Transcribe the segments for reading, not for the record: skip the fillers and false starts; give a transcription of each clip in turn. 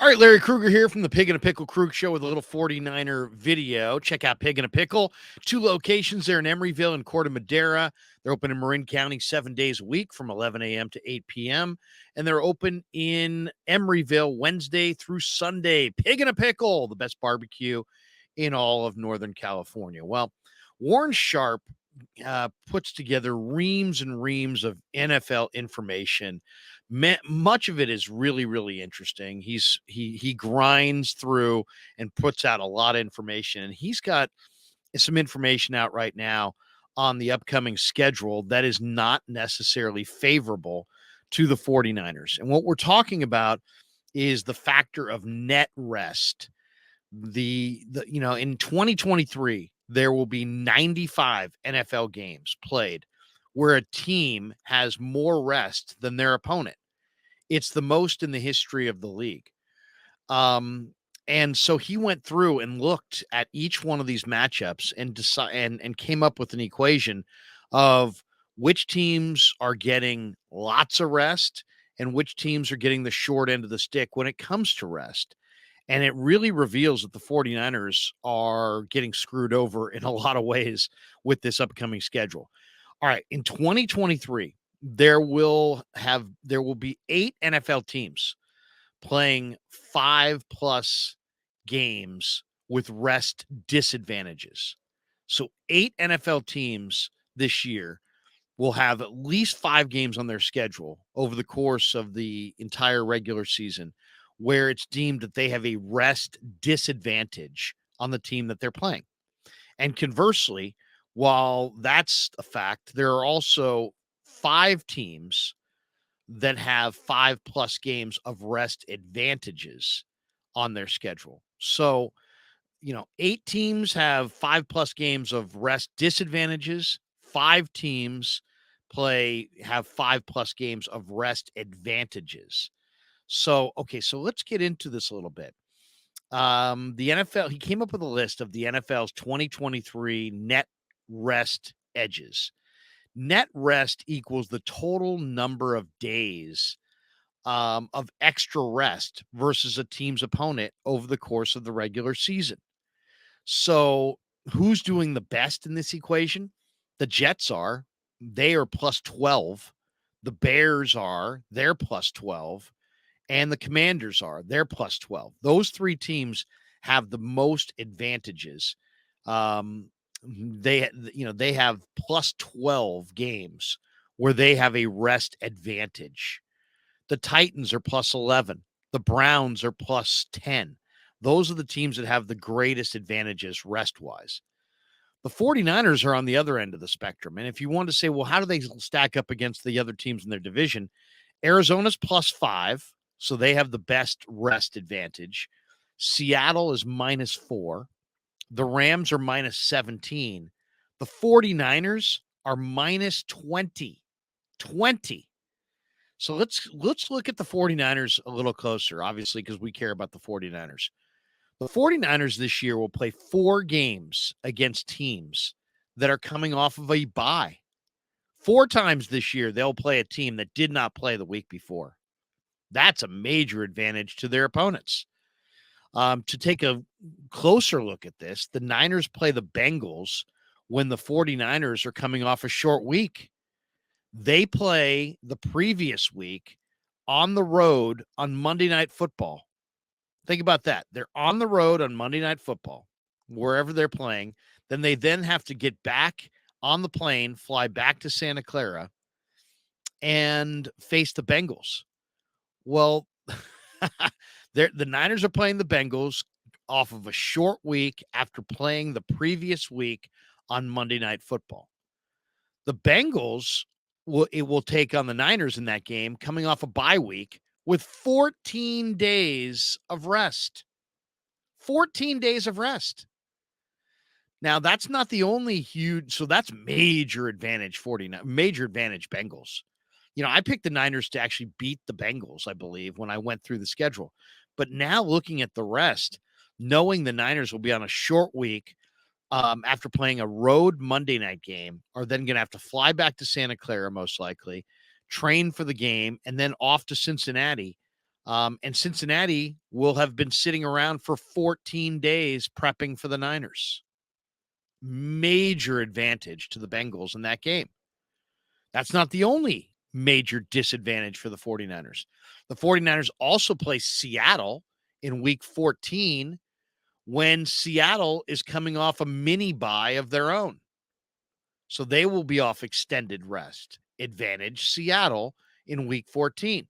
All right, Larry Krueger here from the Pig and a Pickle Krug Show with a little 49er video. Check out Pig and a Pickle. 2 locations there in Emeryville and Corte Madera. They're open in Marin County 7 days a week from 11 a.m. to 8 p.m. And they're open in Emeryville Wednesday through Sunday. Pig and a Pickle, the best barbecue in all of Northern California. Well, Warren Sharp puts together reams and reams of NFL information. Much of it is really, really interesting. He grinds through and puts out a lot of information, and he's got some information out right now on the upcoming schedule that is not necessarily favorable to the 49ers. And what we're talking about is the factor of net rest. In 2023 there will be 95 NFL games played where a team has more rest than their opponent. It's the most in the history of the league. And so he went through and looked at each one of these matchups and came up with an equation of which teams are getting lots of rest and which teams are getting the short end of the stick when it comes to rest. And it really reveals that the 49ers are getting screwed over in a lot of ways with this upcoming schedule. All right, in 2023, there will be 8 NFL teams playing 5+ games with rest disadvantages. So 8 NFL teams this year will have at least 5 games on their schedule over the course of the entire regular season where it's deemed that they have a rest disadvantage on the team that they're playing. And conversely, while that's a fact, there are also 5 teams that have 5+ games of rest advantages on their schedule. So, 8 teams have 5+ games of rest disadvantages. 5 teams have 5+ games of rest advantages. So let's get into this a little bit. The NFL, he came up with a list of the NFL's 2023 net rest edges. Net rest equals the total number of days of extra rest versus a team's opponent over the course of the regular season. So who's doing the best in this equation? The Jets are. They are +12. The Bears are. They're +12. And the Commanders are. They're +12. Those 3 teams have the most advantages. They have +12 games where they have a rest advantage. The Titans are +11. The Browns are +10. Those are the teams that have the greatest advantages rest-wise. The 49ers are on the other end of the spectrum. And if you want to say, well, how do they stack up against the other teams in their division? Arizona's +5. So they have the best rest advantage. Seattle is -4. The Rams are -17. The 49ers are -20. 20. So let's look at the 49ers a little closer, obviously, because we care about the 49ers. The 49ers this year will play 4 games against teams that are coming off of a bye. 4 times this year, they'll play a team that did not play the week before. That's a major advantage to their opponents. To take a closer look at this, the Niners play the Bengals when the 49ers are coming off a short week. They play the previous week on the road on Monday Night Football. Think about that. They're on the road on Monday Night Football, wherever they're playing. Then they have to get back on the plane, fly back to Santa Clara, and face the Bengals. Well, the Niners are playing the Bengals off of a short week after playing the previous week on Monday Night Football. The Bengals will take on the Niners in that game coming off a bye week with 14 days of rest. 14 days of rest. Now, that's not the only huge, so that's major advantage major advantage Bengals. I picked the Niners to actually beat the Bengals, I believe, when I went through the schedule. But now looking at the rest, knowing the Niners will be on a short week after playing a road Monday night game, are then going to have to fly back to Santa Clara, most likely, train for the game, and then off to Cincinnati And Cincinnati will have been sitting around for 14 days prepping for the Niners. Major advantage to the Bengals in that game. That's not the only major disadvantage for the 49ers. The 49ers also play Seattle in week 14 when Seattle is coming off a mini bye of their own. So they will be off extended rest. Advantage Seattle in week 14.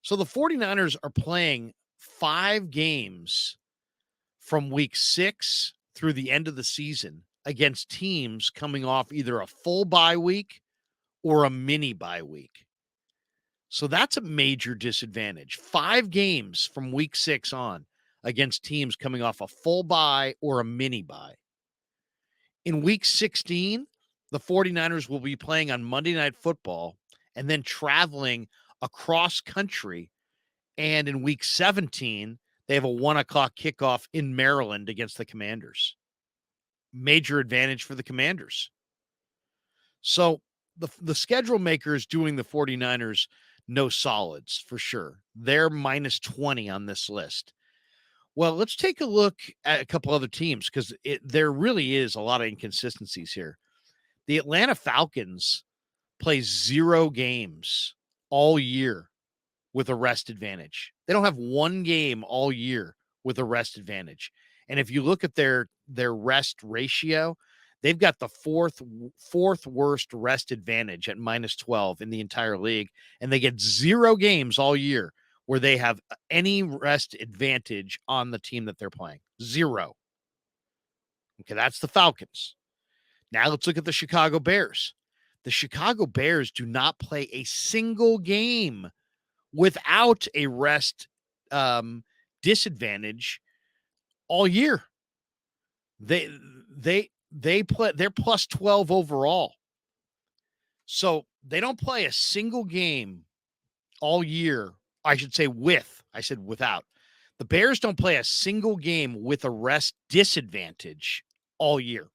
So the 49ers are playing 5 games from week 6 through the end of the season against teams coming off either a full bye week or a mini bye week. So that's a major disadvantage. 5 games from week 6 on against teams coming off a full bye or a mini bye. In week 16, the 49ers will be playing on Monday Night Football and then traveling across country. And in week 17, they have a 1 o'clock kickoff in Maryland against the Commanders. Major advantage for the Commanders. So the schedule makers doing the 49ers no solids for sure. They're minus 20 on this list. Well, let's take a look at a couple other teams because there really is a lot of inconsistencies here. The Atlanta Falcons play 0 games all year with a rest advantage. They don't have 1 game all year with a rest advantage. And if you look at their rest ratio, they've got the fourth worst rest advantage at minus 12 in the entire league. And they get 0 games all year where they have any rest advantage on the team that they're playing. 0. Okay, that's the Falcons. Now let's look at the Chicago Bears. The Chicago Bears do not play a single game without a rest disadvantage all year. They're plus 12 overall. So they don't play a single game all year. I should say I said without. The Bears don't play a single game with a rest disadvantage all year.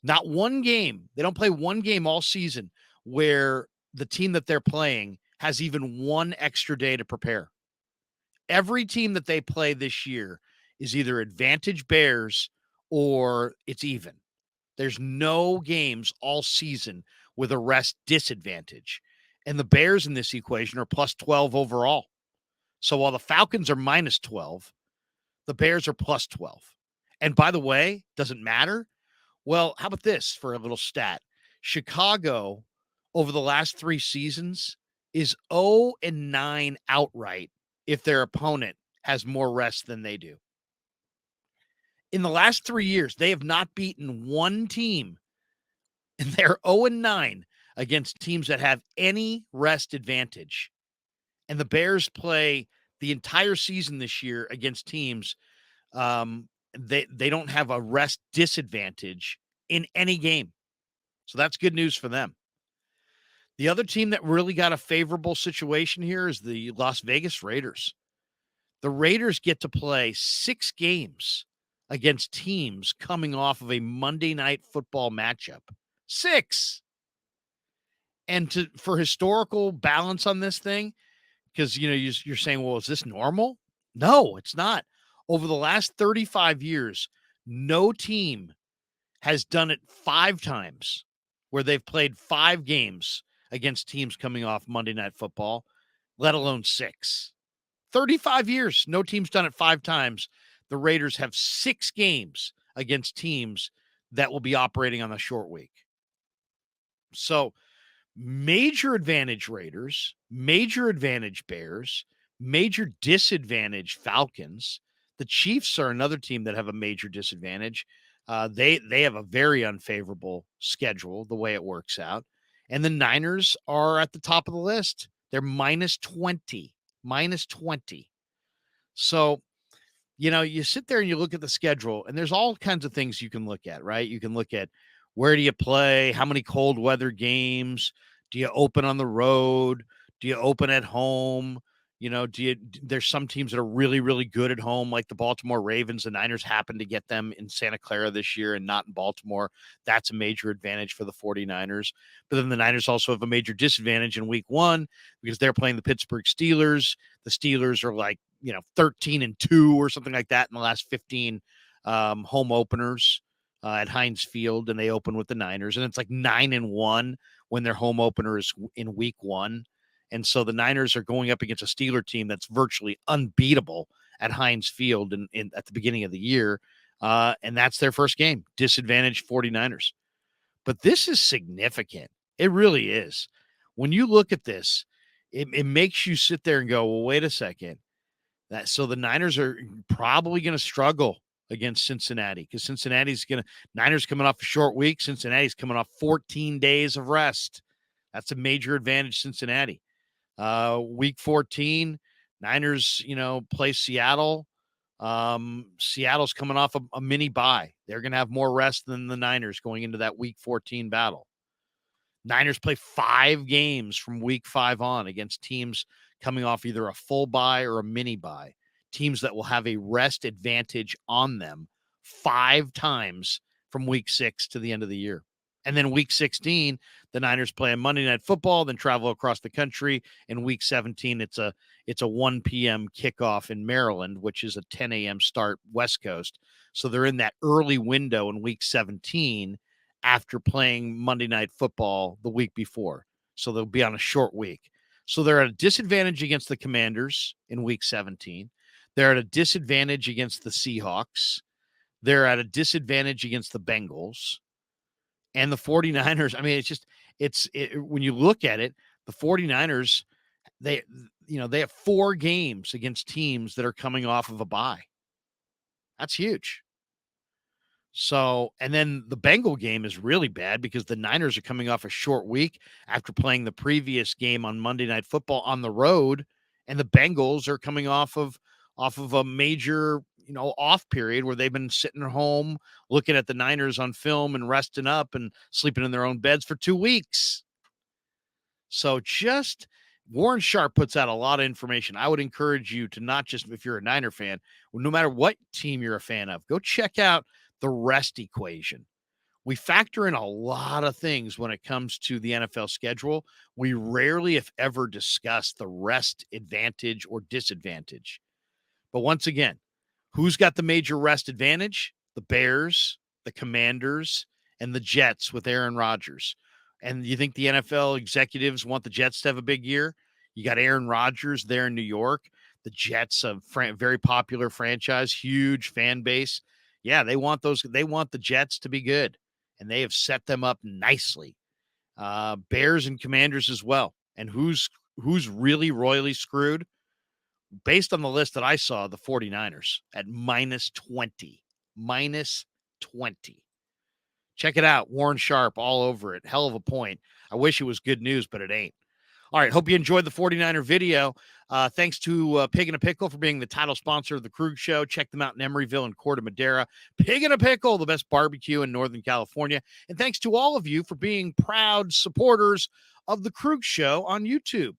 Not 1 game. They don't play 1 game all season where the team that they're playing has even 1 extra day to prepare. Every team that they play this year is either advantage Bears or it's even. There's no games all season with a rest disadvantage. And the Bears in this equation are plus 12 overall. So while the Falcons are minus 12, the Bears are plus 12. And by the way, doesn't matter. Well, how about this for a little stat? Chicago, over the last 3 seasons, is 0-9 outright if their opponent has more rest than they do. In the last 3 years, they have not beaten 1 team, and they're 0-9 against teams that have any rest advantage. And the Bears play the entire season this year against teams they don't have a rest disadvantage in any game. So that's good news for them. The other team that really got a favorable situation here is the Las Vegas Raiders. The Raiders get to play 6 games against teams coming off of a Monday Night Football matchup. 6. And for historical balance on this thing, because you're saying, well, is this normal? No, it's not. Over the last 35 years, no team has done it 5 times where they've played 5 games against teams coming off Monday Night Football, let alone 6. 35 years, no team's done it 5 times. The Raiders have 6 games against teams that will be operating on a short week. So major advantage Raiders, major advantage Bears, major disadvantage Falcons. The Chiefs are another team that have a major disadvantage. They have a very unfavorable schedule, the way it works out. And the Niners are at the top of the list. They're minus 20. So, you sit there and you look at the schedule, and there's all kinds of things you can look at, right? You can look at where do you play? How many cold weather games? Do you open on the road? Do you open at home? There's some teams that are really, really good at home, like the Baltimore Ravens. The Niners happen to get them in Santa Clara this year and not in Baltimore. That's a major advantage for the 49ers. But then the Niners also have a major disadvantage in week 1 because they're playing the Pittsburgh Steelers. The Steelers are like, 13-2 or something like that in the last 15 home openers at Heinz Field, and they open with the Niners. And it's like 9-1 when their home opener is in week 1. And so the Niners are going up against a Steeler team that's virtually unbeatable at Heinz Field at the beginning of the year. And that's their first game, disadvantaged 49ers. But this is significant. It really is. When you look at this, it makes you sit there and go, well, wait a second. So the Niners are probably going to struggle against Cincinnati because Niners coming off a short week. Cincinnati's coming off 14 days of rest. That's a major advantage, Cincinnati. Week 14, Niners, play Seattle. Seattle's coming off a mini bye. They're going to have more rest than the Niners going into that week 14 battle. Niners play 5 games from week 5 on against teams coming off either a full bye or a mini bye, teams that will have a rest advantage on them 5 times from week 6 to the end of the year. And then week 16, the Niners play a Monday Night Football, then travel across the country. In week 17, it's a 1 p.m. kickoff in Maryland, which is a 10 a.m. start West Coast. So they're in that early window in week 17 after playing Monday Night Football the week before. So they'll be on a short week. So they're at a disadvantage against the Commanders in week 17. They're at a disadvantage against the Seahawks. They're at a disadvantage against the Bengals. And the 49ers, I mean, when you look at it, the 49ers, they have 4 games against teams that are coming off of a bye. That's huge. So, and then the Bengal game is really bad because the Niners are coming off a short week after playing the previous game on Monday Night Football on the road, and the Bengals are coming off of a major, off period where they've been sitting at home looking at the Niners on film and resting up and sleeping in their own beds for 2 weeks. So Warren Sharp puts out a lot of information. I would encourage you to not just, if you're a Niner fan, no matter what team you're a fan of, go check out the rest equation. We factor in a lot of things when it comes to the NFL schedule. We rarely, if ever, discuss the rest advantage or disadvantage. But once again, who's got the major rest advantage? The Bears, the Commanders, and the Jets with Aaron Rodgers. And you think the NFL executives want the Jets to have a big year? You got Aaron Rodgers there in New York. The Jets, a very popular franchise, huge fan base. Yeah, they want the Jets to be good, and they have set them up nicely. Bears and Commanders as well. And who's really royally screwed? Based on the list that I saw, the 49ers at -20. -20. Check it out. Warren Sharp all over it. Hell of a point. I wish it was good news, but it ain't. All right. Hope you enjoyed the 49er video. Thanks to Pig and a Pickle for being the title sponsor of the Krug Show. Check them out in Emeryville and Corte Madera. Pig and a Pickle, the best barbecue in Northern California. And thanks to all of you for being proud supporters of the Krug Show on YouTube.